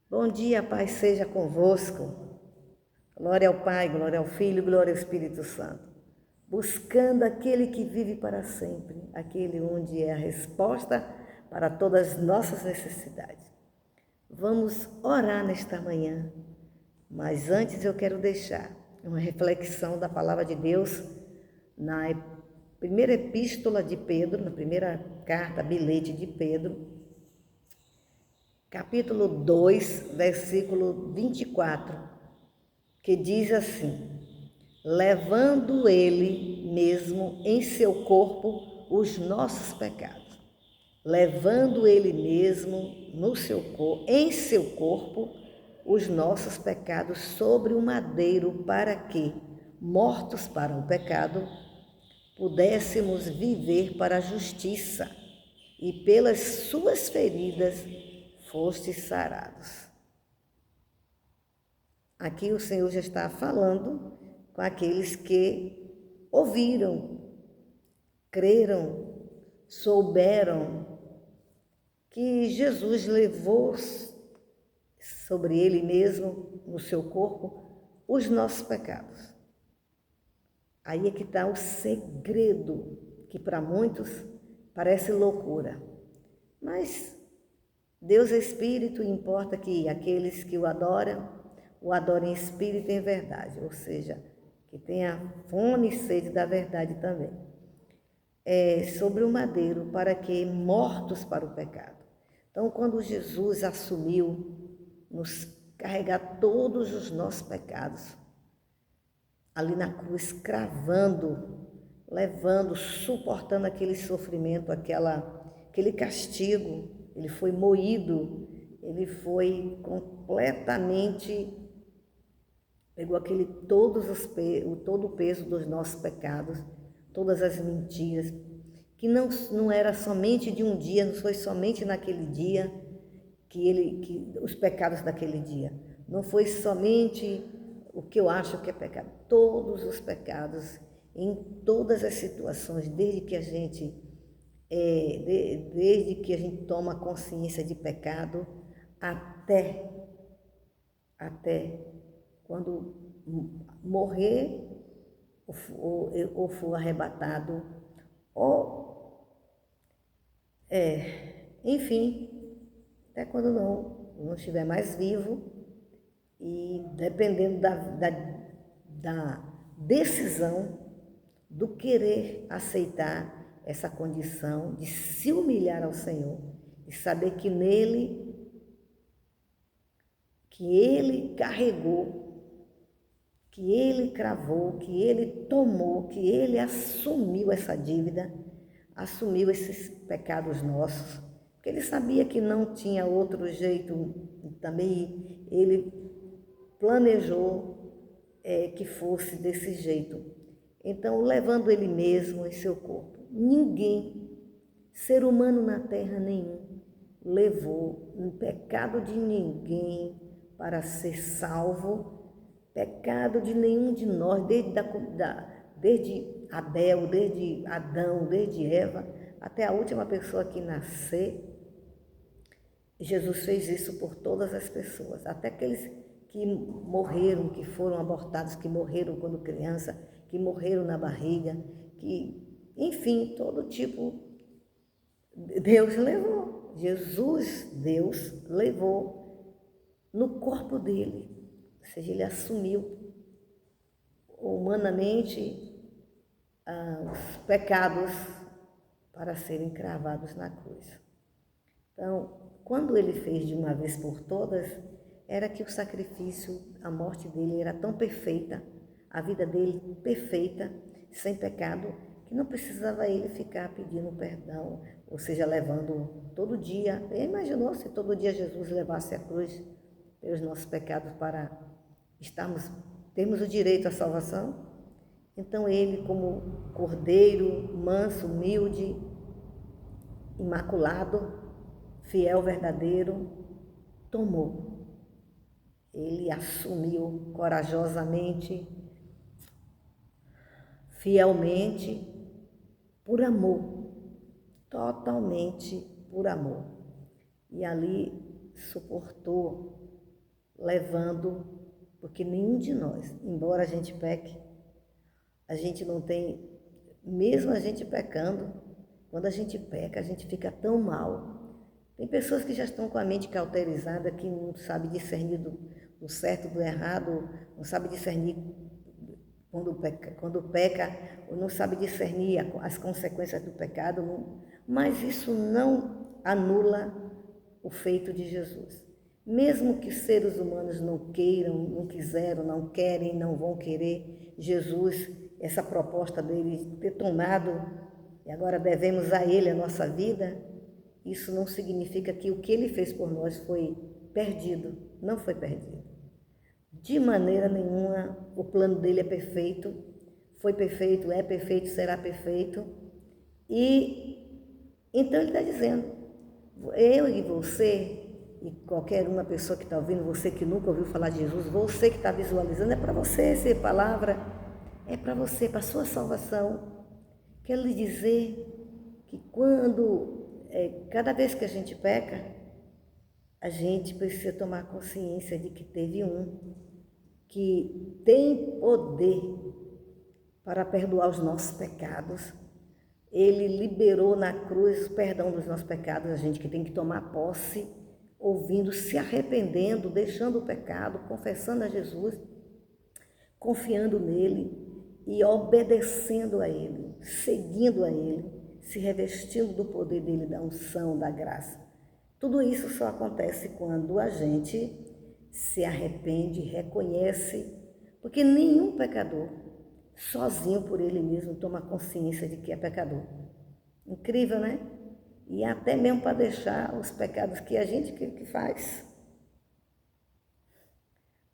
Bom dia, Pai, seja convosco. Glória ao Pai, glória ao Filho, glória ao Espírito Santo. Buscando aquele que vive para sempre, aquele onde é a resposta para todas as nossas necessidades. Vamos orar nesta manhã, mas antes eu quero deixar uma reflexão da palavra de Deus na primeira epístola de Pedro, na primeira carta, bilhete de Pedro, capítulo 2, versículo 24, que diz assim: levando ele mesmo em seu corpo os nossos pecados. Levando ele mesmo em seu corpo os nossos pecados sobre o madeiro, para que, mortos para o pecado, pudéssemos viver para a justiça, e pelas suas feridas fostes sarados. Aqui o Senhor já está falando com aqueles que ouviram, creram, souberam que Jesus levou sobre ele mesmo, no seu corpo, os nossos pecados. Aí é que está o segredo, que para muitos parece loucura. Mas Deus é Espírito e importa que aqueles que o adorem em espírito e em verdade, ou seja, que tenha fome e sede da verdade também. Sobre o madeiro, para que mortos para o pecado. Então, quando Jesus assumiu nos carregar todos os nossos pecados, ali na cruz, cravando, levando, suportando aquele sofrimento, aquele castigo, ele foi moído, ele foi completamente, pegou todo o peso dos nossos pecados, todas as mentiras, que não era somente de um dia, não foi somente naquele dia, que os pecados daquele dia, não foi somente o que eu acho que é pecado, todos os pecados, em todas as situações, desde que a gente toma consciência de pecado, até quando morrer ou for arrebatado, enfim, até quando não estiver mais vivo, e dependendo da decisão do querer aceitar essa condição de se humilhar ao Senhor, e saber que Ele carregou, que Ele cravou, que Ele tomou, que Ele assumiu essa dívida, assumiu esses pecados nossos, porque Ele sabia que não tinha outro jeito, também Ele planejou que fosse desse jeito. Então, levando ele mesmo em seu corpo, ninguém, ser humano na terra nenhum, levou um pecado de ninguém para ser salvo, pecado de nenhum de nós, desde Abel, desde Adão, desde Eva, até a última pessoa que nascer. Jesus fez isso por todas as pessoas, até aqueles que morreram, que foram abortados, que morreram quando criança, que morreram na barriga, enfim, todo tipo, Deus levou. Jesus, Deus, levou no corpo dele, ou seja, ele assumiu humanamente os pecados para serem cravados na cruz. Então, quando ele fez de uma vez por todas, era que o sacrifício, a morte dele era tão perfeita, a vida dele perfeita, sem pecado, que não precisava ele ficar pedindo perdão, ou seja, levando todo dia. Imaginou se todo dia Jesus levasse a cruz pelos nossos pecados para termos o direito à salvação? Então ele, como cordeiro, manso, humilde, imaculado, fiel, verdadeiro, tomou. Ele assumiu corajosamente, fielmente, por amor, totalmente por amor. E ali suportou levando, porque nenhum de nós, embora a gente peque, a gente não tem, mesmo a gente pecando, quando a gente peca, a gente fica tão mal. Tem pessoas que já estão com a mente cauterizada, que não sabe discernir do certo do errado, não sabe discernir quando peca, ou não sabe discernir as consequências do pecado, mas isso não anula o feito de Jesus. Mesmo que seres humanos não queiram, não quiseram, não querem, não vão querer, Jesus, essa proposta dele ter tomado, e agora devemos a ele a nossa vida, isso não significa que o que ele fez por nós foi perdido, não foi perdido. De maneira nenhuma, o plano dele é perfeito, foi perfeito, é perfeito, será perfeito. E então ele está dizendo, eu e você, e qualquer uma pessoa que está ouvindo, você que nunca ouviu falar de Jesus, você que está visualizando, é para você essa palavra, é para você, para a sua salvação. Quero lhe dizer que cada vez que a gente peca, a gente precisa tomar consciência de que teve um que tem poder para perdoar os nossos pecados. Ele liberou na cruz o perdão dos nossos pecados, a gente que tem que tomar posse, ouvindo, se arrependendo, deixando o pecado, confessando a Jesus, confiando nele e obedecendo a ele, seguindo a ele, se revestindo do poder dele, da unção, da graça. Tudo isso só acontece quando a gente se arrepende, reconhece, porque nenhum pecador, sozinho por ele mesmo, toma consciência de que é pecador. Incrível, né? E até mesmo para deixar os pecados que a gente que faz.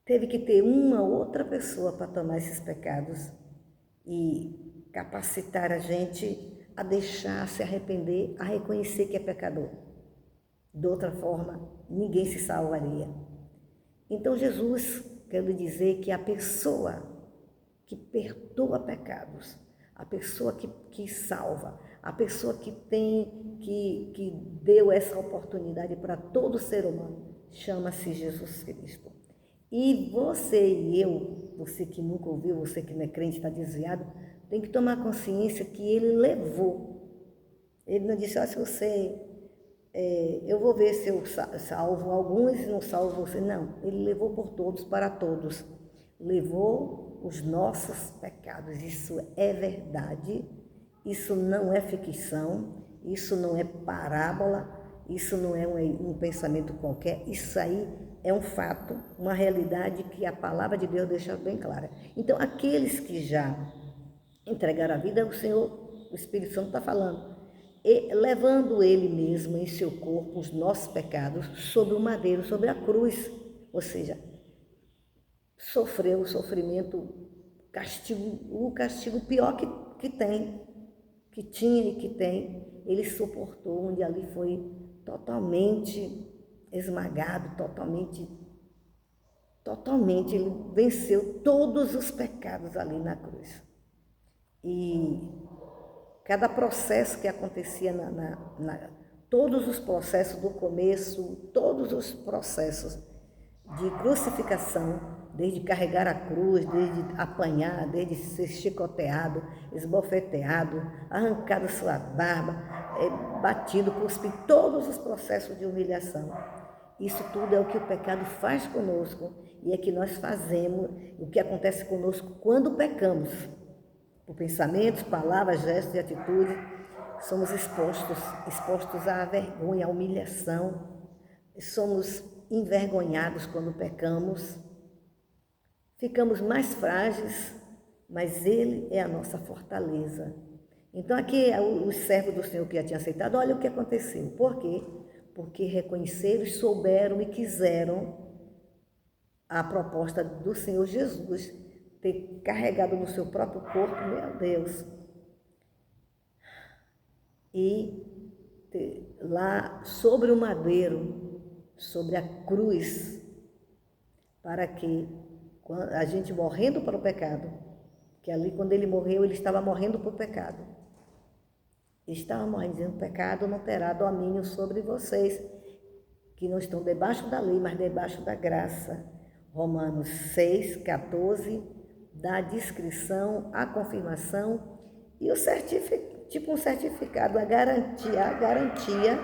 Teve que ter uma outra pessoa para tomar esses pecados e capacitar a gente a deixar, se arrepender, a reconhecer que é pecador. De outra forma, ninguém se salvaria. Então Jesus quer lhe dizer que a pessoa que perdoa pecados, a pessoa que salva, a pessoa que deu essa oportunidade para todo ser humano, chama-se Jesus Cristo. E você e eu, você que nunca ouviu, você que não é crente, está desviado, tem que tomar consciência que ele levou. Ele não disse, se você, eu vou ver se eu salvo alguns e não salvo você. Não, ele levou por todos, para todos. Levou os nossos pecados. Isso é verdade, isso não é ficção, isso não é parábola, isso não é um pensamento qualquer, isso aí é um fato, uma realidade que a palavra de Deus deixa bem clara. Então, aqueles que já entregaram a vida, o Senhor, o Espírito Santo está falando, levando Ele mesmo em seu corpo os nossos pecados sobre o madeiro, sobre a cruz, ou seja, sofreu o sofrimento, o castigo pior que tinha e que tem, ele suportou, onde ali foi totalmente esmagado, totalmente, ele venceu todos os pecados ali na cruz. E cada processo que acontecia, todos os processos do começo, todos os processos de crucificação, desde carregar a cruz, desde apanhar, desde ser chicoteado, esbofeteado, arrancado sua barba, batido, cuspido, todos os processos de humilhação. Isso tudo é o que o pecado faz conosco e é que nós fazemos, o que acontece conosco quando pecamos. Por pensamentos, palavras, gestos e atitudes, somos expostos à vergonha, à humilhação, somos envergonhados quando pecamos, ficamos mais frágeis, mas Ele é a nossa fortaleza. Então aqui os servos do Senhor que já tinham aceitado, olha o que aconteceu. Por quê? Porque reconheceram, souberam e quiseram a proposta do Senhor Jesus, ter carregado no seu próprio corpo, meu Deus, e lá sobre o madeiro, sobre a cruz, para que a gente morrendo para o pecado, que ali quando ele morreu, ele estava morrendo para o pecado. Ele estava morrendo, dizendo, pecado não terá domínio sobre vocês, que não estão debaixo da lei, mas debaixo da graça. Romanos 6, 14, dá a descrição, a confirmação e o certificado, tipo um certificado, a garantia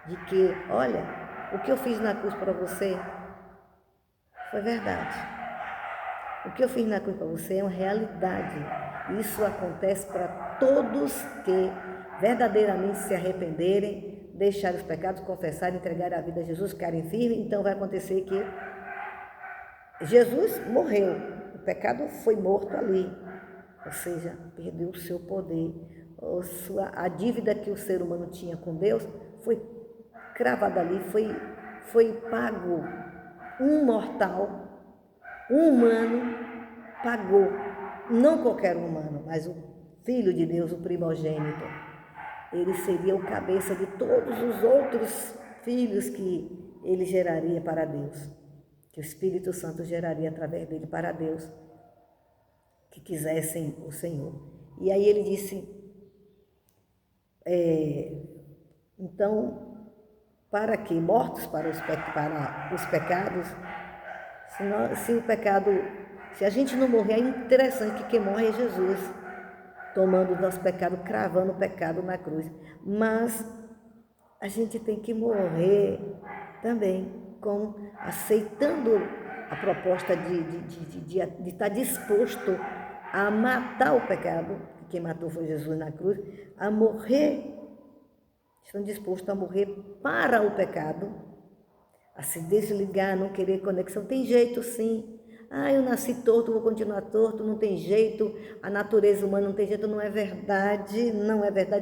de que, olha, o que eu fiz na cruz para você foi verdade. O que eu fiz na cruz para você é uma realidade. Isso acontece para todos que verdadeiramente se arrependerem, deixarem os pecados, confessarem, entregarem a vida a Jesus, ficarem firmes. Então vai acontecer que Jesus morreu, o pecado foi morto ali, ou seja, perdeu o seu poder. A dívida que o ser humano tinha com Deus foi cravada ali, foi pago. Um mortal, um humano, pagou. Não qualquer humano, mas o Filho de Deus, o primogênito. Ele seria o cabeça de todos os outros filhos que ele geraria para Deus, que o Espírito Santo geraria através dele para Deus, que quisessem o Senhor. E aí ele disse, então, para que mortos para os pecados, se a gente não morrer, é interessante que quem morre é Jesus, tomando o nosso pecado, cravando o pecado na cruz. Mas a gente tem que morrer também, aceitando a proposta de estar disposto a matar o pecado, que quem matou foi Jesus na cruz, a morrer, estão dispostos a morrer para o pecado, a se desligar, não querer conexão. Tem jeito sim. Eu nasci torto, vou continuar torto, não tem jeito, a natureza humana não tem jeito. Não é verdade,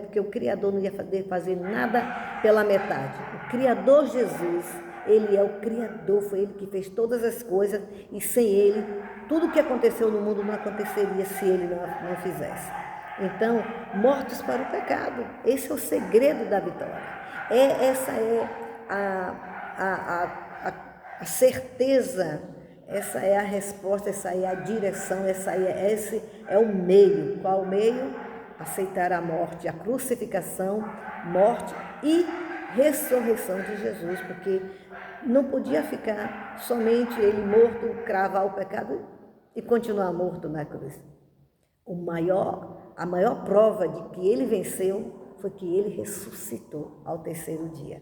porque o Criador não ia fazer nada pela metade. O Criador Jesus, Ele é o Criador, foi Ele que fez todas as coisas, e sem Ele, tudo que aconteceu no mundo não aconteceria se Ele não fizesse. Então, mortos para o pecado, esse é o segredo da vitória. Essa é a certeza, essa é a resposta, essa é a direção, esse é o meio. Qual o meio? Aceitar a morte, a crucificação, morte e ressurreição de Jesus, porque não podia ficar somente ele morto, cravar o pecado e continuar morto na cruz. A maior prova de que ele venceu foi que ele ressuscitou ao terceiro dia.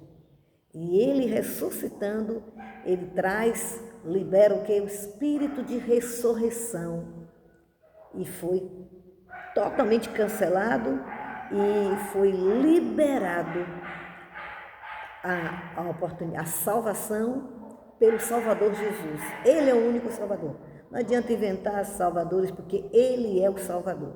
E ele ressuscitando, ele libera o que? O espírito de ressurreição. E foi totalmente cancelado e foi liberado a salvação pelo Salvador Jesus. Ele é o único Salvador. Não adianta inventar salvadores, porque ele é o Salvador.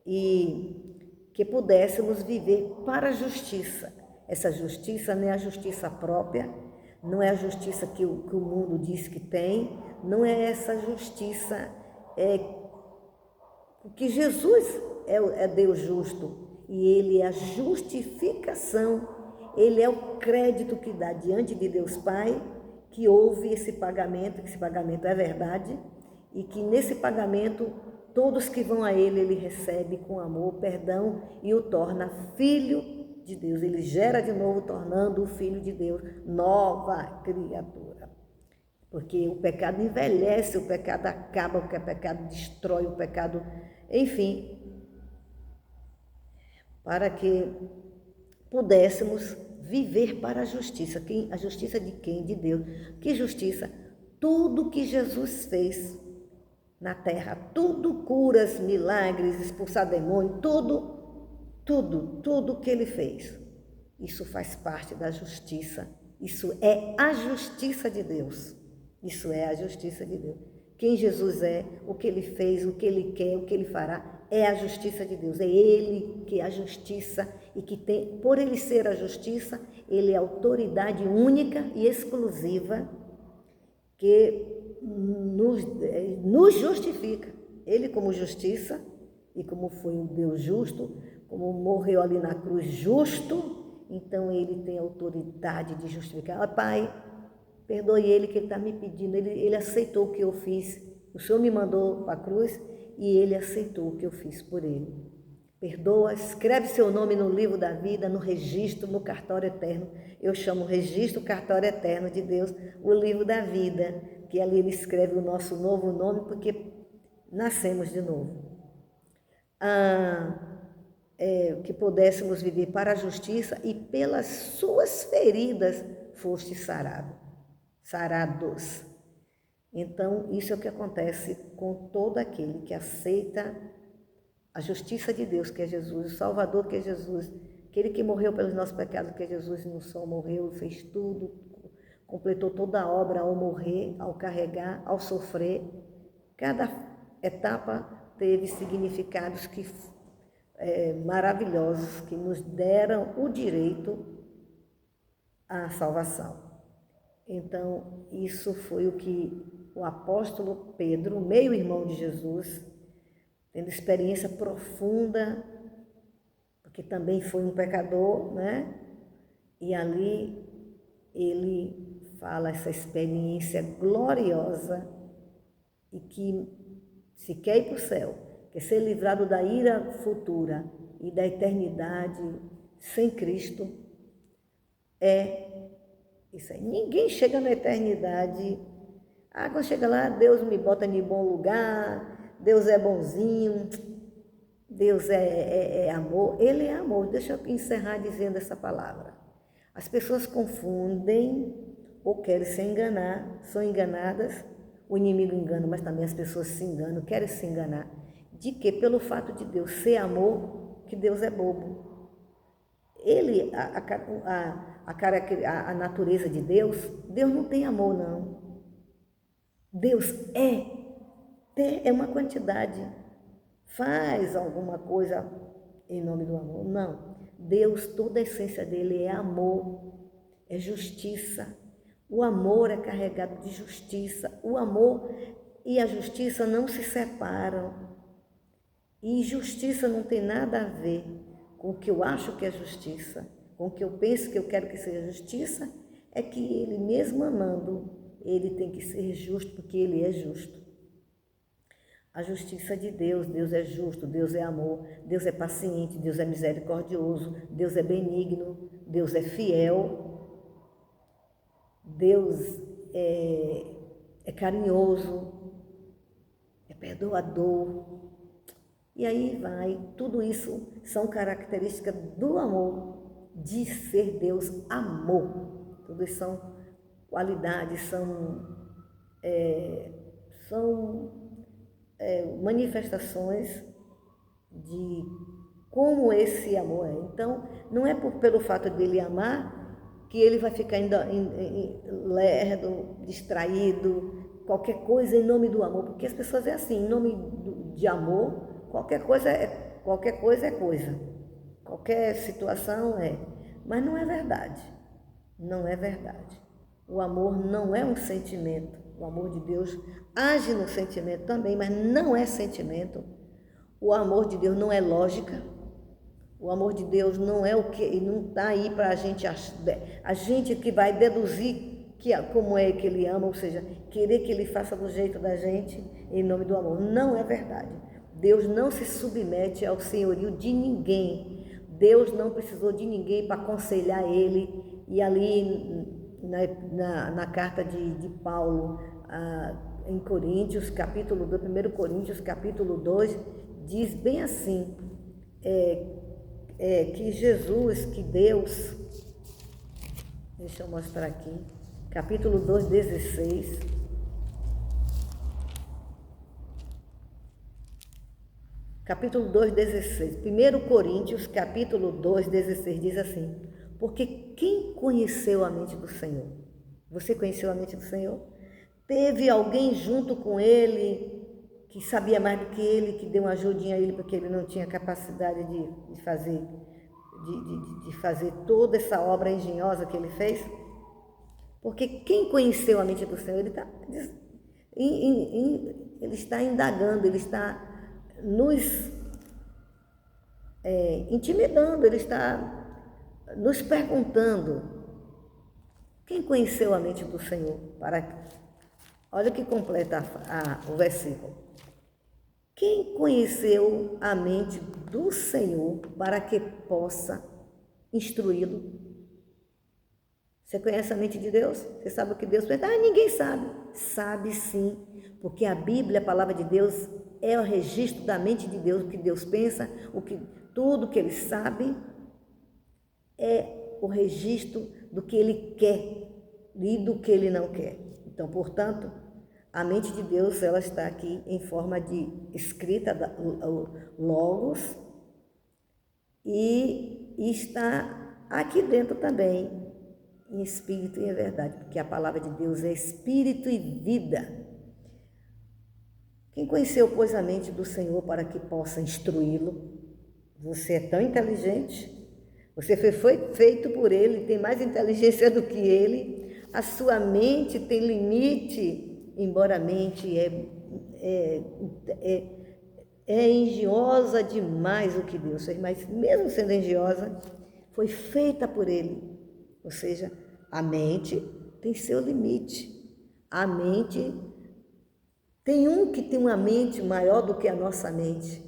E que pudéssemos viver para a justiça. Essa justiça não é a justiça própria, não é a justiça que o mundo diz que tem, não é essa justiça, porque Jesus é Deus justo, e Ele é a justificação, Ele é o crédito que dá diante de Deus Pai, que houve esse pagamento, que esse pagamento é verdade, e que nesse pagamento todos que vão a Ele recebe com amor, perdão, e o torna filho de Deus. Ele gera de novo, tornando o Filho de Deus nova criatura. Porque o pecado envelhece, o pecado acaba, o pecado destrói, o pecado, enfim, para que pudéssemos viver para a justiça. A justiça de quem? De Deus. Que justiça? Tudo que Jesus fez na terra, tudo, curas, milagres, expulsar demônio, tudo que ele fez, isso faz parte da justiça, isso é a justiça de Deus, isso é a justiça de Deus. Quem Jesus é, o que ele fez, o que ele quer, o que ele fará, é a justiça de Deus, é ele que é a justiça e que tem, por ele ser a justiça, ele é a autoridade única e exclusiva que nos justifica, ele como justiça e como foi um Deus justo, como morreu ali na cruz justo, então ele tem autoridade de justificar. Pai, perdoe ele que ele está me pedindo, ele aceitou o que eu fiz, o Senhor me mandou para a cruz e ele aceitou o que eu fiz por ele. perdoa, escreve seu nome no livro da vida, no registro, no cartório eterno. Eu chamo registro, cartório eterno de Deus, o livro da vida, que ali ele escreve o nosso novo nome, porque nascemos de novo. Que pudéssemos viver para a justiça, e pelas suas feridas foste sarados. Então, isso é o que acontece com todo aquele que aceita a justiça de Deus, que é Jesus, o Salvador, que é Jesus, aquele que morreu pelos nossos pecados, que é Jesus, não só morreu, fez tudo, completou toda a obra ao morrer, ao carregar, ao sofrer. Cada etapa teve significados maravilhosos que nos deram o direito à salvação. Então, isso foi o que o apóstolo Pedro, meio-irmão de Jesus, tendo experiência profunda, porque também foi um pecador, né? E ali ele fala essa experiência gloriosa e que se quer ir para o céu, quer ser livrado da ira futura e da eternidade sem Cristo, isso aí. Ninguém chega na eternidade. Quando chega lá, Deus me bota em bom lugar, Deus é bonzinho, Deus é amor. Ele é amor. Deixa eu encerrar dizendo essa palavra. As pessoas confundem ou querem se enganar, são enganadas. O inimigo engana, mas também as pessoas se enganam, querem se enganar. De que pelo fato de Deus ser amor, que Deus é bobo. Ele, a natureza de Deus não tem amor, não. Deus é uma quantidade. Faz alguma coisa em nome do amor? Não. Deus, toda a essência dele é amor, é justiça. O amor é carregado de justiça. O amor e a justiça não se separam. E justiça não tem nada a ver com o que eu acho que é justiça, com o que eu penso que eu quero que seja justiça. É que ele, mesmo amando, ele tem que ser justo, porque ele é justo. A justiça de Deus, Deus é justo, Deus é amor, Deus é paciente, Deus é misericordioso, Deus é benigno, Deus é fiel, Deus é carinhoso, é perdoador. E aí vai, tudo isso são características do amor, de ser Deus amor. Tudo isso são qualidades, são manifestações de como esse amor é. Então, não é pelo fato dele amar que ele vai ficar lerdo, distraído, qualquer coisa em nome do amor, porque as pessoas é assim, em nome de amor, qualquer coisa é coisa, qualquer situação é, mas não é verdade, não é verdade. O amor não é um sentimento, o amor de Deus age no sentimento também, mas não é sentimento. O amor de Deus não é lógica. O amor de Deus não é o que, não está aí para a gente que vai deduzir como é que ele ama, ou seja, querer que ele faça do jeito da gente em nome do amor. Não é verdade. Deus não se submete ao senhorio de ninguém. Deus não precisou de ninguém para aconselhar ele. E ali na carta de Paulo em Coríntios, capítulo 2, 1 Coríntios, capítulo 2, diz bem assim, que Jesus, que Deus, deixa eu mostrar aqui, capítulo 2, 16, capítulo 2, 16, 1 Coríntios, capítulo 2, 16, diz assim, porque quem conheceu a mente do Senhor? Você conheceu a mente do Senhor? Teve alguém junto com ele que sabia mais do que ele, que deu uma ajudinha a ele, porque ele não tinha capacidade de fazer toda essa obra engenhosa que ele fez? Porque quem conheceu a mente do Senhor, ele está indagando, ele está nos intimidando, ele está nos perguntando. Quem conheceu a mente do Senhor? Olha que completa o versículo. Quem conheceu a mente do Senhor para que possa instruí-lo? Você conhece a mente de Deus? Você sabe o que Deus pensa? Ah, ninguém sabe. Sabe sim, porque a Bíblia, a palavra de Deus, é o registro da mente de Deus, o que Deus pensa, tudo que Ele sabe é o registro do que Ele quer e do que Ele não quer. Então, portanto, a mente de Deus, ela está aqui em forma de escrita, logos, e está aqui dentro também, em espírito e em verdade, porque a palavra de Deus é espírito e vida. Quem conheceu, pois, a mente do Senhor para que possa instruí-lo? Você é tão inteligente, você foi feito por Ele, tem mais inteligência do que Ele, a sua mente tem limite, embora a mente é engenhosa demais o que Deus fez, mas mesmo sendo engenhosa, foi feita por Ele. Ou seja, a mente tem seu limite. A mente tem um que tem uma mente maior do que a nossa mente.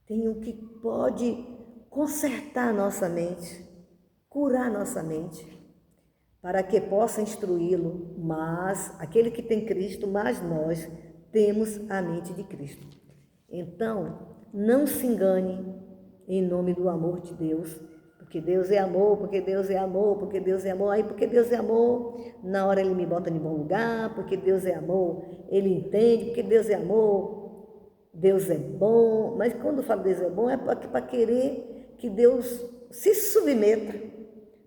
Tem um que pode consertar a nossa mente, curar a nossa mente, para que possa instruí-lo. Mas aquele que tem Cristo, mas nós temos a mente de Cristo. Então, não se engane em nome do amor de Deus, porque Deus é amor, porque Deus é amor, porque Deus é amor. Aí, porque Deus é amor, na hora Ele me bota em bom lugar, porque Deus é amor, Ele entende, porque Deus é amor, Deus é bom. Mas quando falo Deus é bom, é para querer que Deus se submeta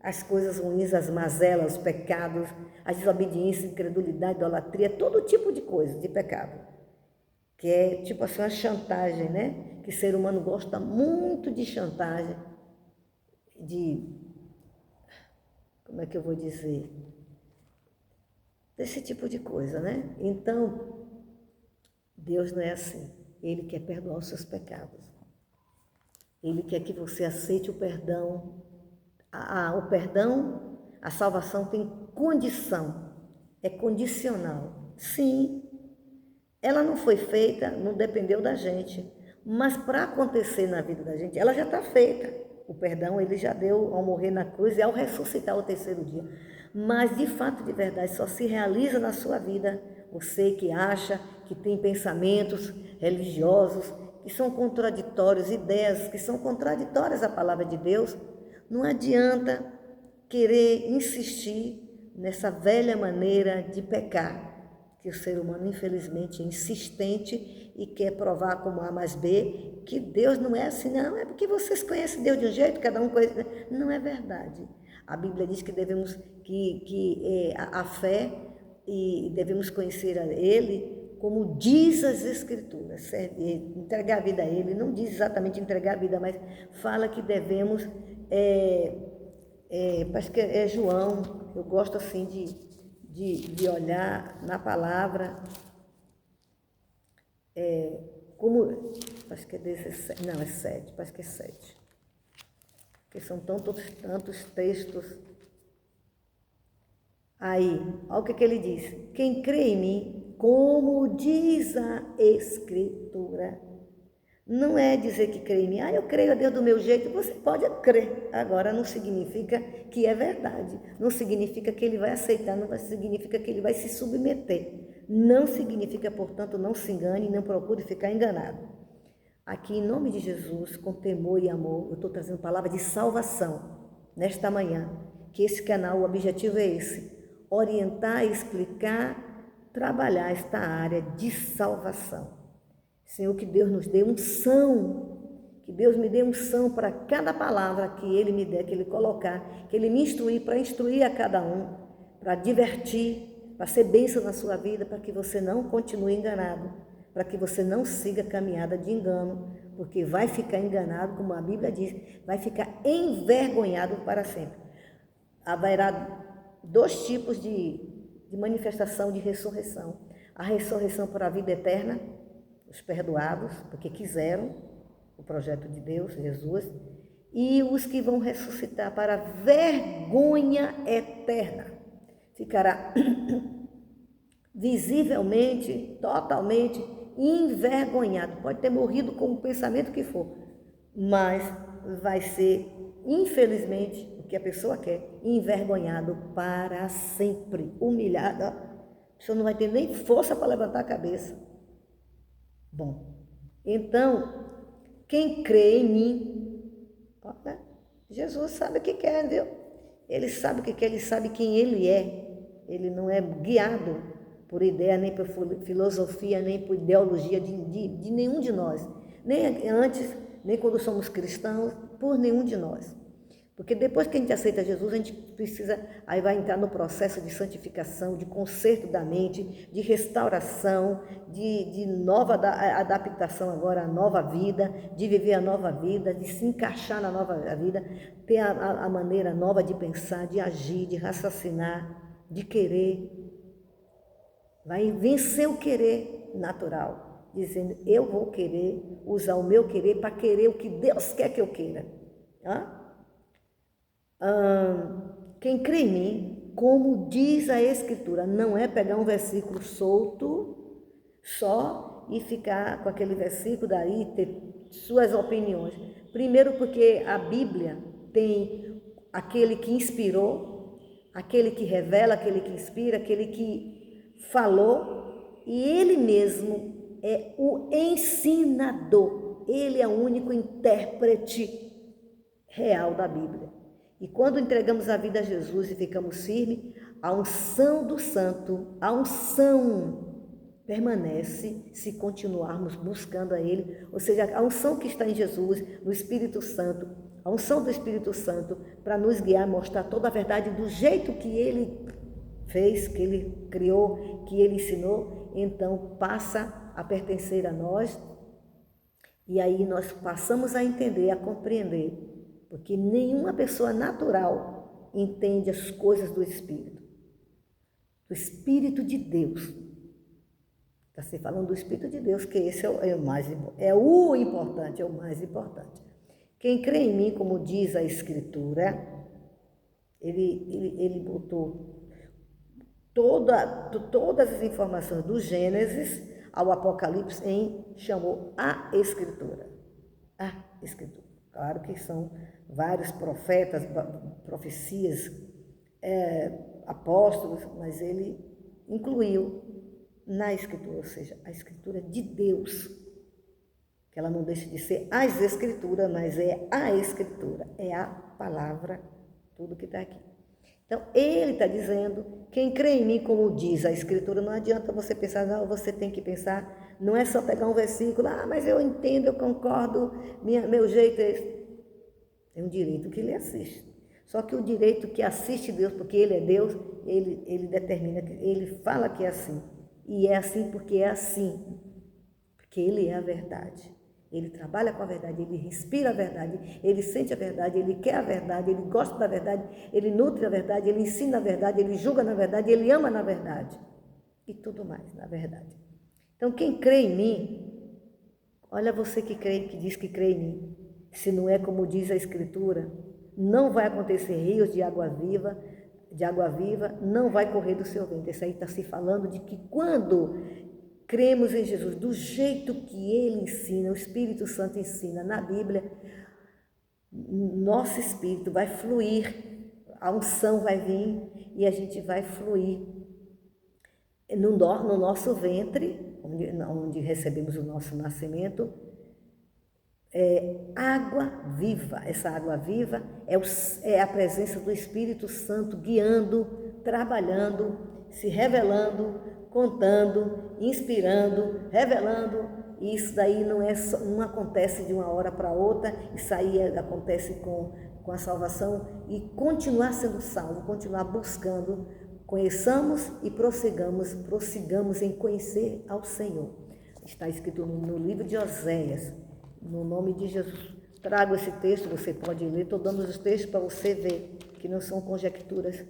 às coisas ruins, às mazelas, aos pecados, às desobediências, incredulidade, idolatria, todo tipo de coisa, de pecado. Que é tipo assim uma chantagem, né? Que o ser humano gosta muito de chantagem, como é que eu vou dizer? Desse tipo de coisa, né? Então, Deus não é assim. Ele quer perdoar os seus pecados. Ele quer que você aceite o perdão. O perdão, a salvação tem condição, é condicional. Sim, ela não foi feita, não dependeu da gente, mas para acontecer na vida da gente, ela já está feita. O perdão Ele já deu ao morrer na cruz e ao ressuscitar ao terceiro dia. Mas de fato, de verdade, só se realiza na sua vida. Você que acha que tem pensamentos religiosos que são contraditórios, ideias que são contraditórias à palavra de Deus, não adianta querer insistir nessa velha maneira de pecar, que o ser humano, infelizmente, é insistente e quer provar como A mais B, que Deus não é assim, não, é porque vocês conhecem Deus de um jeito, cada um conhece. Não é verdade. A Bíblia diz que devemos, a fé, e devemos conhecer a Ele, como diz as Escrituras, entregar a vida a Ele, não diz exatamente entregar a vida, mas fala que devemos, parece que é João, eu gosto assim de olhar na palavra, como, acho que é 17, não, é 7, parece que é 7, porque são tantos textos. Aí, olha o que ele diz: quem crê em mim, como diz a Escritura, não é dizer que crê em mim, eu creio a Deus do meu jeito. Você pode crer, agora não significa que é verdade, não significa que ele vai aceitar, não significa que ele vai se submeter, não significa, portanto, não se engane, não procure ficar enganado. Aqui, em nome de Jesus, com temor e amor, eu estou trazendo palavra de salvação nesta manhã, que esse canal, o objetivo é esse: orientar, explicar, trabalhar esta área de salvação. Senhor, que Deus nos dê unção, que Deus me dê unção para cada palavra que Ele me der, que Ele colocar, que Ele me instruir, para instruir a cada um, para divertir, para ser bênção na sua vida, para que você não continue enganado, para que você não siga caminhada de engano, porque vai ficar enganado, como a Bíblia diz, vai ficar envergonhado para sempre. Haverá 2 tipos de manifestação de ressurreição: a ressurreição para a vida eterna, os perdoados, porque quiseram o projeto de Deus, Jesus, e os que vão ressuscitar para a vergonha eterna. Ficará visivelmente, totalmente envergonhado. Pode ter morrido com o pensamento que for, mas vai ser, infelizmente, o que a pessoa quer, envergonhado para sempre, humilhado. A pessoa não vai ter nem força para levantar a cabeça. Bom, então, quem crê em mim, olha, Jesus sabe o que quer, viu? Ele sabe o que quer, ele sabe quem ele é. Ele não é guiado por ideia, nem por filosofia, nem por ideologia de nenhum de nós. Nem antes, nem quando somos cristãos, por nenhum de nós. Porque depois que a gente aceita Jesus, a gente precisa, aí vai entrar no processo de santificação, de conserto da mente, de restauração, de nova adaptação agora à nova vida, de viver a nova vida, de se encaixar na nova vida, ter a maneira nova de pensar, de agir, de raciocinar, de querer. Vai vencer o querer natural, dizendo, eu vou querer usar o meu querer para querer o que Deus quer que eu queira. Quem crê em mim, como diz a Escritura, não é pegar um versículo solto só e ficar com aquele versículo daí, ter suas opiniões. Primeiro porque a Bíblia tem aquele que inspirou, aquele que revela, aquele que inspira, aquele que falou, e ele mesmo é o ensinador. Ele é o único intérprete real da Bíblia. E quando entregamos a vida a Jesus e ficamos firmes, a unção do santo, a unção permanece se continuarmos buscando a Ele, ou seja, a unção que está em Jesus, no Espírito Santo, a unção do Espírito Santo para nos guiar, mostrar toda a verdade do jeito que Ele fez, que Ele criou, que Ele ensinou, então passa a pertencer a nós, e aí nós passamos a entender, a compreender, porque nenhuma pessoa natural entende as coisas do Espírito de Deus. Está se falando do Espírito de Deus, que esse é o mais importante, é o mais importante. Quem crê em mim, como diz a Escritura, ele botou todas as informações do Gênesis ao Apocalipse chamou a Escritura. A Escritura. Claro que são vários profetas, profecias, apóstolos, mas ele incluiu na Escritura, ou seja, a Escritura de Deus, que ela não deixa de ser as Escrituras, mas é a Escritura, é a palavra, tudo que está aqui. Então, ele está dizendo, quem crê em mim, como diz a Escritura, não adianta você pensar, não, você tem que pensar, não é só pegar um versículo, mas eu entendo, eu concordo, meu jeito é esse. Tem um direito que ele assiste. Só que o direito que assiste Deus, porque ele é Deus, ele determina, ele fala que é assim. E é assim porque é assim. Porque ele é a verdade. Ele trabalha com a verdade, ele respira a verdade, ele sente a verdade, ele quer a verdade, ele gosta da verdade, ele nutre a verdade, ele ensina a verdade, ele julga na verdade, ele ama na verdade. E tudo mais, na verdade. Então, quem crê em mim, olha você que crê, que diz que crê em mim. Se não é como diz a Escritura, não vai acontecer rios de água viva, não vai correr do seu ventre. Isso aí está se falando de que quando cremos em Jesus, do jeito que Ele ensina, o Espírito Santo ensina na Bíblia, nosso espírito vai fluir, a unção vai vir e a gente vai fluir no nosso ventre, onde recebemos o nosso nascimento, água viva. Essa água viva é a presença do Espírito Santo guiando, trabalhando, se revelando, contando, inspirando, revelando. E isso daí não acontece de uma hora para outra, isso aí acontece com a salvação e continuar sendo salvo, continuar buscando, conheçamos e prossigamos em conhecer ao Senhor. Está escrito no livro de Oséias. No nome de Jesus, trago esse texto, você pode ler, estou dando os textos para você ver, que não são conjecturas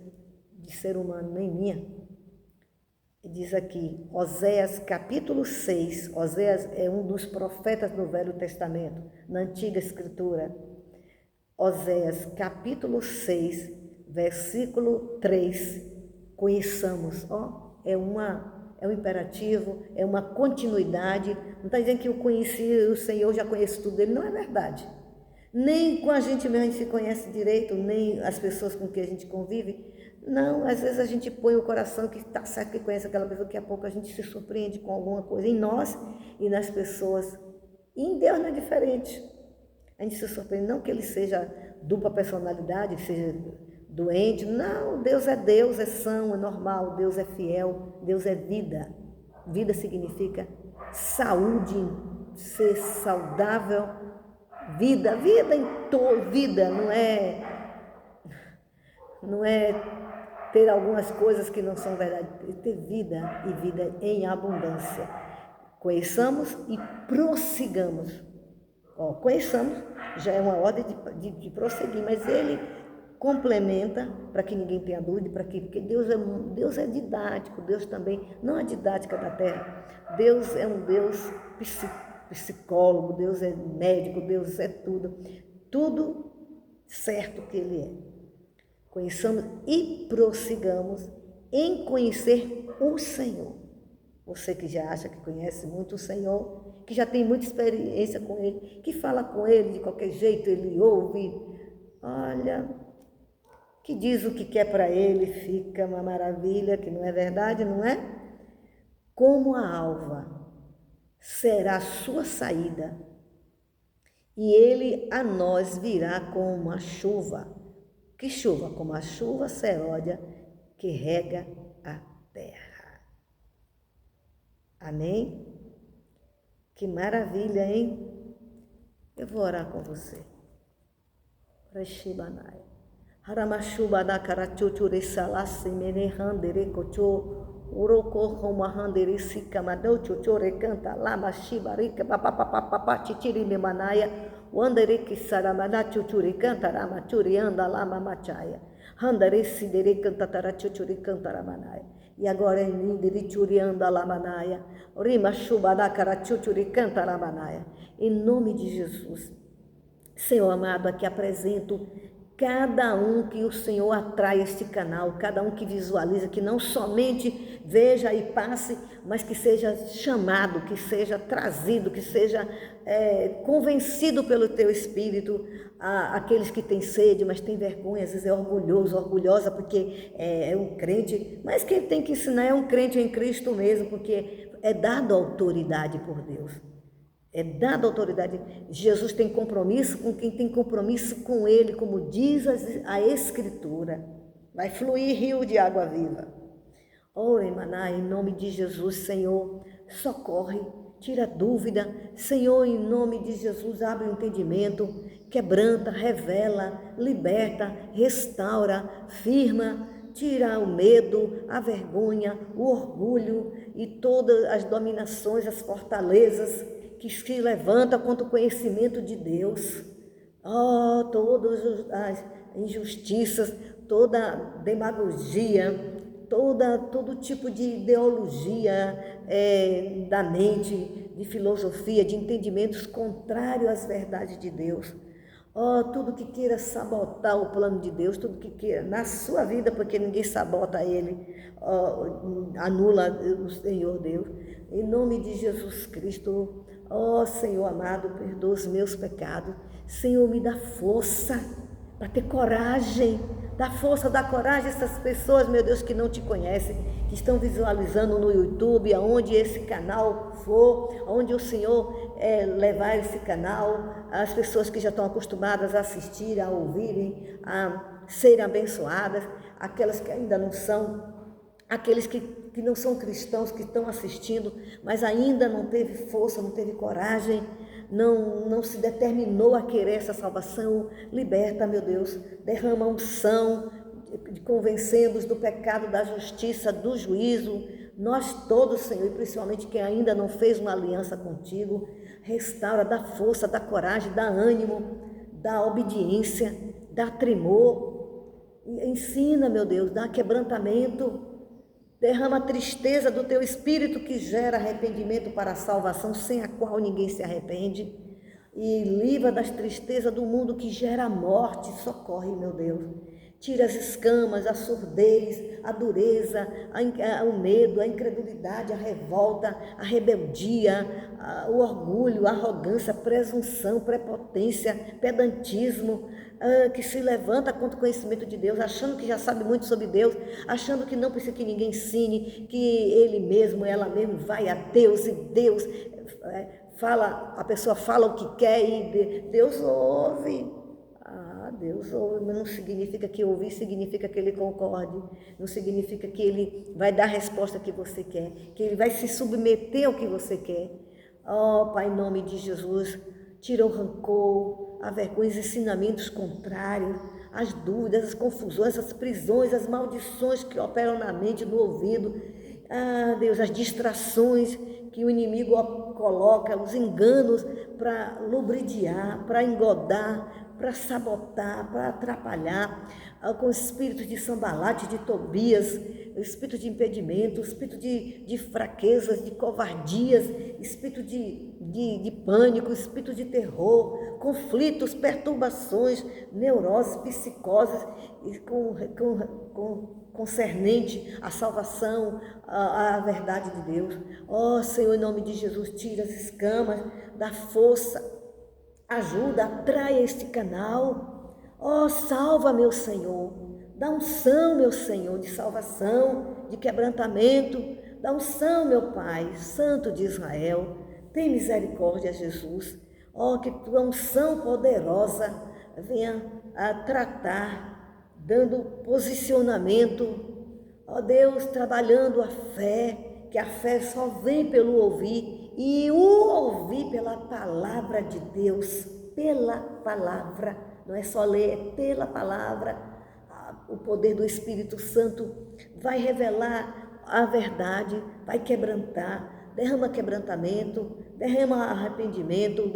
de ser humano, nem minha. Diz aqui, Oséias capítulo 6, Oséias é um dos profetas do Velho Testamento, na Antiga Escritura. Oséias capítulo 6, versículo 3, conheçamos, é é um imperativo, é uma continuidade. Não está dizendo que eu conheci o Senhor, já conheço tudo dele. Não é verdade. Nem com a gente mesmo a gente se conhece direito, nem as pessoas com quem a gente convive. Não, às vezes a gente põe o coração que está certo que conhece aquela pessoa, daqui a pouco a gente se surpreende com alguma coisa em nós e nas pessoas. E em Deus não é diferente. A gente se surpreende, não que ele seja dupla personalidade, que seja doente. Não, Deus, é são, é normal, Deus é fiel, Deus é vida. Vida significa saúde, ser saudável. Vida em todo, vida não é ter algumas coisas que não são verdade, é ter vida e vida em abundância. Conheçamos e prossigamos. Conheçamos, já é uma ordem de prosseguir, mas ele complementa para que ninguém tenha dúvida, porque Deus é didático, Deus também, não a didática da terra, Deus é um Deus psicólogo, Deus é médico, Deus é tudo certo que ele é. Conheçamos e prossigamos em conhecer o Senhor. Você que já acha que conhece muito o Senhor, que já tem muita experiência com Ele, que fala com Ele de qualquer jeito, Ele ouve, olha, que diz o que quer para Ele, fica uma maravilha, que não é verdade, não é? Como a alva será a sua saída, e Ele a nós virá como a chuva. Que chuva? Como a chuva seródia que rega a terra. Amém? Que maravilha, hein? Eu vou orar com você. Reshibanai. Haramashuba da karachuchure salasi menehandere kocho uroko homahandere sikamadou chuchure canta lama shibarika papapapapapa chichiri memanaya wandere que saramada chuchure canta ramachuri anda lama machaya handere sidere canta tarachuchure canta ramanaya. E agora em Indiri Churianda Lamanaya, Rima Shubadakara Chuchuri Canta Lamanaya. Em nome de Jesus, Senhor amado, aqui apresento cada um que o Senhor atrai este canal, cada um que visualiza, que não somente veja e passe, mas que seja chamado, que seja trazido, que seja convencido pelo Teu Espírito, aqueles que têm sede, mas têm vergonha, às vezes é orgulhoso, orgulhosa, porque é um crente, mas quem tem que ensinar é um crente em Cristo mesmo, porque é dado autoridade por Deus. É dada autoridade. Jesus tem compromisso com quem tem compromisso com Ele, como diz a Escritura. Vai fluir rio de água viva. Emaná, em nome de Jesus, Senhor, socorre, tira dúvida. Senhor, em nome de Jesus, abre o entendimento, quebranta, revela, liberta, restaura, firma, tira o medo, a vergonha, o orgulho e todas as dominações, as fortalezas que se levanta contra o conhecimento de Deus. Todas as injustiças, toda demagogia, todo tipo de ideologia da mente, de filosofia, de entendimentos contrários às verdades de Deus. Tudo que queira sabotar o plano de Deus, tudo que queira na sua vida, porque ninguém sabota ele, anula o Senhor Deus. Em nome de Jesus Cristo, Senhor amado, perdoa os meus pecados. Senhor, me dá força para ter coragem. Dá força, dá coragem a essas pessoas, meu Deus, que não te conhecem, que estão visualizando no YouTube, aonde esse canal for, aonde o Senhor levar esse canal, as pessoas que já estão acostumadas a assistir, a ouvirem, a serem abençoadas, aquelas que ainda não são, aqueles que não são cristãos, que estão assistindo, mas ainda não teve força, não teve coragem, não se determinou a querer essa salvação. Liberta, meu Deus, derrama unção, convencendo-os do pecado, da justiça, do juízo. Nós todos, Senhor, e principalmente quem ainda não fez uma aliança contigo, restaura, dá força, dá coragem, dá ânimo, dá obediência, dá tremor. Ensina, meu Deus, dá quebrantamento. Derrama a tristeza do Teu Espírito que gera arrependimento para a salvação, sem a qual ninguém se arrepende. E livra das tristezas do mundo que gera morte. Socorre, meu Deus. Tira as escamas, a surdez, a dureza, o medo, a incredulidade, a revolta, a rebeldia, o orgulho, a arrogância, a presunção, prepotência, pedantismo, que se levanta contra o conhecimento de Deus, achando que já sabe muito sobre Deus, achando que não precisa que ninguém ensine, que ele mesmo, ela mesma vai a Deus, e Deus fala, a pessoa fala o que quer e Deus ouve. Deus ouve, mas não significa que ouvir significa que ele concorde, não significa que ele vai dar a resposta que você quer, que ele vai se submeter ao que você quer. Pai, em nome de Jesus, tira o rancor, a vergonha, os ensinamentos contrários, as dúvidas, as confusões, as prisões, as maldições que operam na mente, no ouvido. Deus, as distrações que o inimigo coloca, os enganos para lubridiar, para engodar, para sabotar, para atrapalhar, com espíritos de Sambalate, de Tobias, espírito de impedimento, espírito de fraquezas, de covardias, espírito de pânico, espírito de terror, conflitos, perturbações, neuroses, psicoses, concernente à salvação, à verdade de Deus. Senhor, em nome de Jesus, tira as escamas, dá força, ajuda, atrai este canal. Salva, meu Senhor. Dá unção, meu Senhor, de salvação, de quebrantamento. Dá unção, meu Pai, Santo de Israel. Tem misericórdia, Jesus. Que tua unção poderosa venha a tratar, dando posicionamento. Deus, trabalhando a fé, que a fé só vem pelo ouvir. E o ouvir pela palavra de Deus, pela palavra, não é só ler, é pela palavra. O poder do Espírito Santo vai revelar a verdade, vai quebrantar, derrama quebrantamento, derrama arrependimento,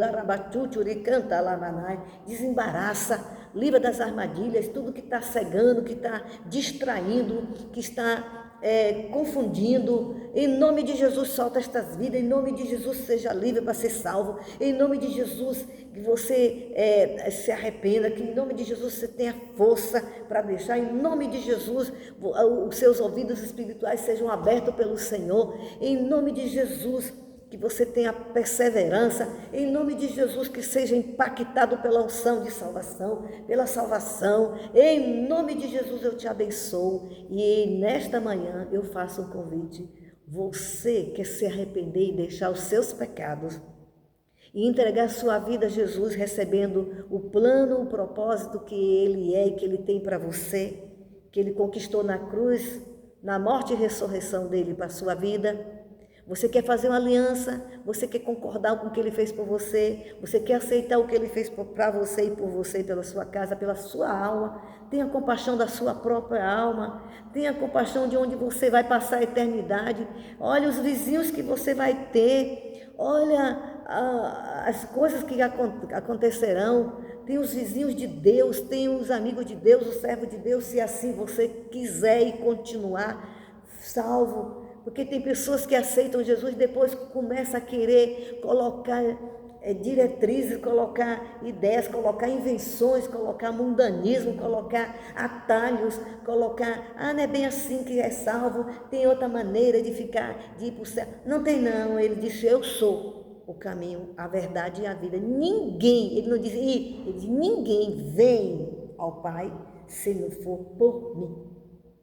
desembaraça, livra das armadilhas, tudo que está cegando, que está distraindo, que está confundindo. Em nome de Jesus, solta estas vidas. Em nome de Jesus, seja livre para ser salvo. Em nome de Jesus, que você se arrependa. Que em nome de Jesus você tenha força para deixar. Em nome de Jesus, os seus ouvidos espirituais sejam abertos pelo Senhor. Em nome de Jesus, que você tenha perseverança, em nome de Jesus, que seja impactado pela unção de salvação, pela salvação. Em nome de Jesus eu te abençoo. E nesta manhã eu faço um convite. Você quer se arrepender e deixar os seus pecados e entregar sua vida a Jesus, recebendo o plano, o propósito que Ele é e que Ele tem para você, que Ele conquistou na cruz, na morte e ressurreição dEle para a sua vida? Você quer fazer uma aliança, você quer concordar com o que Ele fez por você, você quer aceitar o que Ele fez para você e por você, pela sua casa, pela sua alma. Tenha compaixão da sua própria alma, tenha compaixão de onde você vai passar a eternidade. Olha os vizinhos que você vai ter, olha as coisas que acontecerão. Tem os vizinhos de Deus, tem os amigos de Deus, o servo de Deus, se assim você quiser e continuar salvo. Porque tem pessoas que aceitam Jesus e depois começam a querer colocar diretrizes, colocar ideias, colocar invenções, colocar mundanismo, colocar atalhos, colocar, não é bem assim que é salvo, tem outra maneira de ir para o céu. Não tem não, ele disse, eu sou o caminho, a verdade e a vida. Ninguém, ele não diz, ele diz, ninguém vem ao Pai se não for por mim,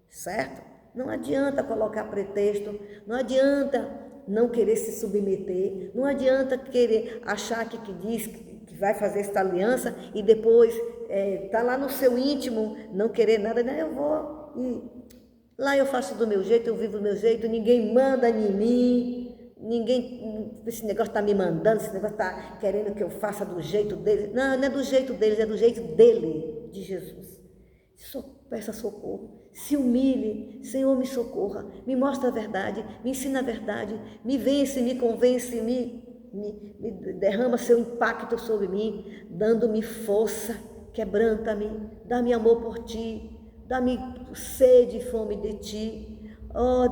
certo? Não adianta colocar pretexto, não adianta não querer se submeter, não adianta querer achar que diz que vai fazer esta aliança e depois tá lá no seu íntimo, não querer nada, não, eu vou, lá eu faço do meu jeito, eu vivo do meu jeito, ninguém manda em mim, esse negócio está me mandando, esse negócio está querendo que eu faça do jeito dele. Não é do jeito deles, é do jeito dele, de Jesus. Peça socorro, se humilhe, Senhor, me socorra, me mostra a verdade, me ensina a verdade, me vence, me convence, me derrama seu impacto sobre mim, dando-me força, quebranta-me, dá-me amor por ti, dá-me sede e fome de ti.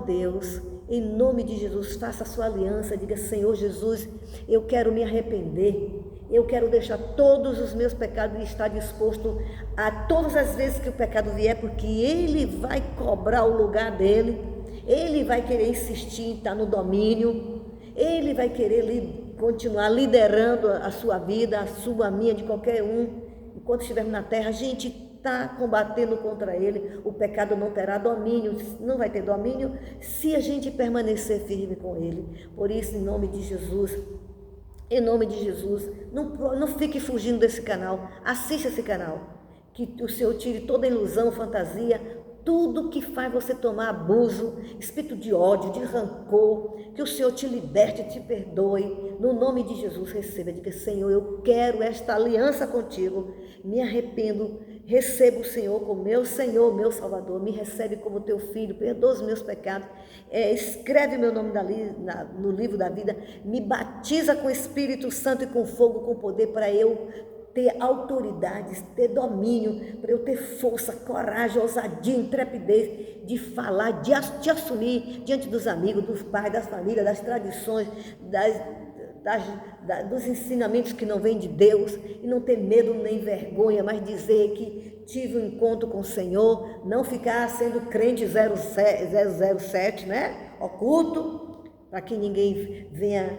Deus, em nome de Jesus, faça a sua aliança, diga, Senhor Jesus, eu quero me arrepender, eu quero deixar todos os meus pecados e estar disposto a todas as vezes que o pecado vier, porque Ele vai cobrar o lugar dele, Ele vai querer insistir em estar no domínio, Ele vai querer continuar liderando a sua vida, a sua, a minha, de qualquer um. Enquanto estivermos na terra, a gente está combatendo contra Ele. O pecado não terá domínio, não vai ter domínio se a gente permanecer firme com Ele. Por isso, em nome de Jesus, não fique fugindo desse canal, assista esse canal, que o Senhor tire toda ilusão, fantasia, tudo que faz você tomar abuso, espírito de ódio, de rancor, que o Senhor te liberte, te perdoe, no nome de Jesus. Receba, diga: Senhor, eu quero esta aliança contigo, me arrependo, recebo o Senhor como meu Senhor, meu Salvador, me recebe como teu filho, perdoa os meus pecados, escreve meu nome no livro da vida, me batiza com o Espírito Santo e com fogo, com poder, para eu ter autoridade, ter domínio, para eu ter força, coragem, ousadia, intrepidez de falar, de te assumir diante dos amigos, dos pais, das famílias, das tradições, dos ensinamentos que não vêm de Deus, e não ter medo nem vergonha, mas dizer que tive um encontro com o Senhor, não ficar sendo crente 007, né? Oculto, para que ninguém venha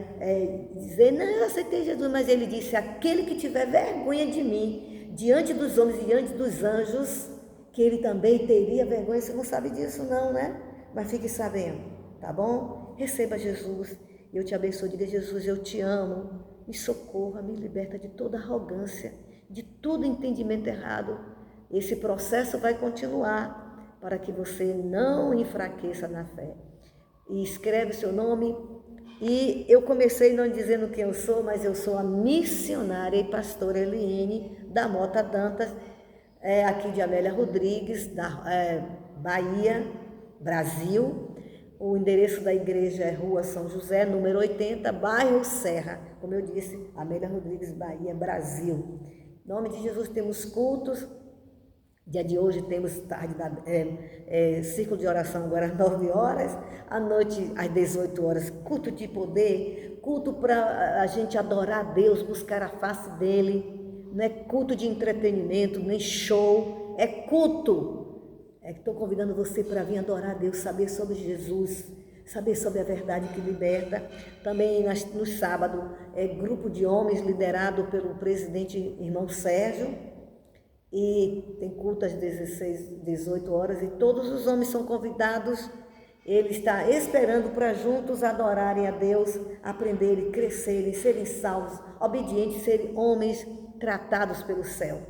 dizer: não, eu aceitei Jesus, mas ele disse: aquele que tiver vergonha de mim, diante dos homens e diante dos anjos, que ele também teria vergonha. Você não sabe disso não, né? Mas fique sabendo, tá bom? Receba Jesus, eu te abençoo. Diga: Jesus, eu te amo, me socorra, me liberta de toda arrogância, de todo entendimento errado. Esse processo vai continuar para que você não enfraqueça na fé. E escreve seu nome. E eu comecei não dizendo quem eu sou, mas eu sou a missionária e pastora Eliene da Mota Dantas, aqui de Amélia Rodrigues, da Bahia, Brasil. O endereço da igreja é Rua São José, número 80, bairro Serra. Como eu disse, Amélia Rodrigues, Bahia, Brasil. Em nome de Jesus, temos cultos. Dia de hoje temos tarde círculo de oração agora às 9 horas, à noite às 18 horas, culto de poder, culto para a gente adorar a Deus, buscar a face dele. Não é culto de entretenimento, nem show, é culto. Estou convidando você para vir adorar a Deus, saber sobre Jesus, saber sobre a verdade que liberta. Também no sábado, grupo de homens liderado pelo presidente irmão Sérgio, e tem culto às 16, 18 horas, e todos os homens são convidados. Ele está esperando para juntos adorarem a Deus, aprenderem, crescerem, serem salvos, obedientes, serem homens tratados pelo céu.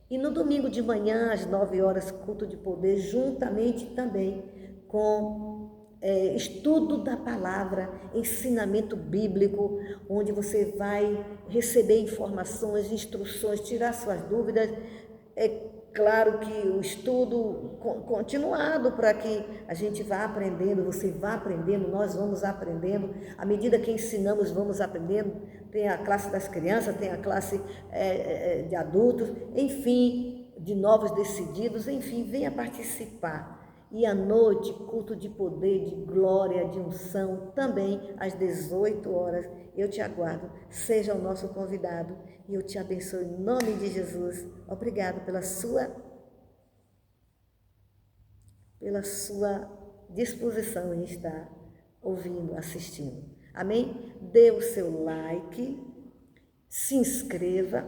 E no domingo de manhã, às 9 horas, culto de poder, juntamente também com estudo da palavra, ensinamento bíblico, onde você vai receber informações, instruções, tirar suas dúvidas. É claro que o estudo continuado, para que a gente vá aprendendo, você vá aprendendo, nós vamos aprendendo, à medida que ensinamos, vamos aprendendo. Tem a classe das crianças, tem a classe de adultos, enfim, de novos decididos, enfim, venha participar. E à noite, culto de poder, de glória, de unção, também às 18 horas. Eu te aguardo, seja o nosso convidado, e eu te abençoo em nome de Jesus. Obrigado pela sua disposição em estar ouvindo, assistindo. Amém? Dê o seu like, se inscreva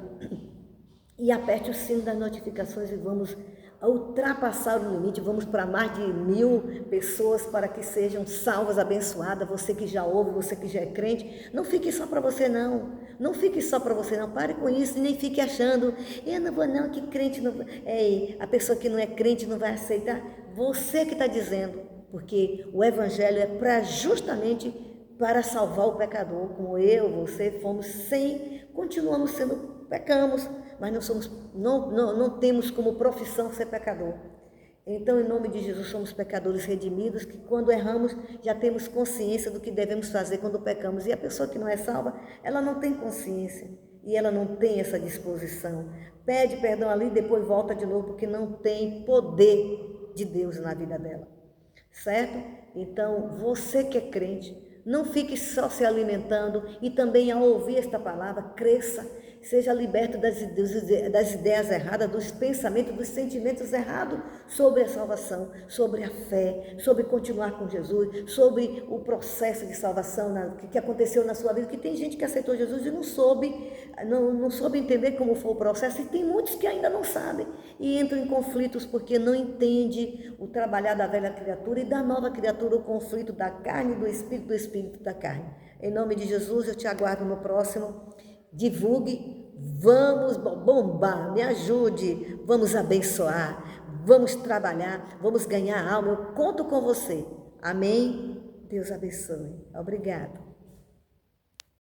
e aperte o sino das notificações, e vamos ultrapassar o limite. Vamos para mais de 1000 pessoas para que sejam salvas, abençoadas. Você que já ouve, você que já é crente, não fique só para você não. Não fique só para você não. Pare com isso e nem fique achando: eu não vou não, que crente não, a pessoa que não é crente não vai aceitar. Você que está dizendo, porque o evangelho é justamente para salvar o pecador, como eu, você fomos continuamos sendo, pecamos, mas não temos como profissão ser pecador. Então, em nome de Jesus, somos pecadores redimidos, que quando erramos, já temos consciência do que devemos fazer quando pecamos. E a pessoa que não é salva, ela não tem consciência, e ela não tem essa disposição. Pede perdão ali, depois volta de novo, porque não tem poder de Deus na vida dela. Certo? Então, você que é crente, não fique só se alimentando, e também ao ouvir esta palavra, cresça, seja liberto das ideias erradas, dos pensamentos, dos sentimentos errados sobre a salvação, sobre a fé, sobre continuar com Jesus, sobre o processo de salvação que aconteceu na sua vida, que tem gente que aceitou Jesus e não soube entender como foi o processo, e tem muitos que ainda não sabem, e entram em conflitos porque não entende o trabalhar da velha criatura e da nova criatura, o conflito da carne e do espírito da carne. Em nome de Jesus, eu te aguardo no próximo. Divulgue, vamos bombar, me ajude, vamos abençoar, vamos trabalhar, vamos ganhar alma. Eu conto com você. Amém? Deus abençoe. Obrigado.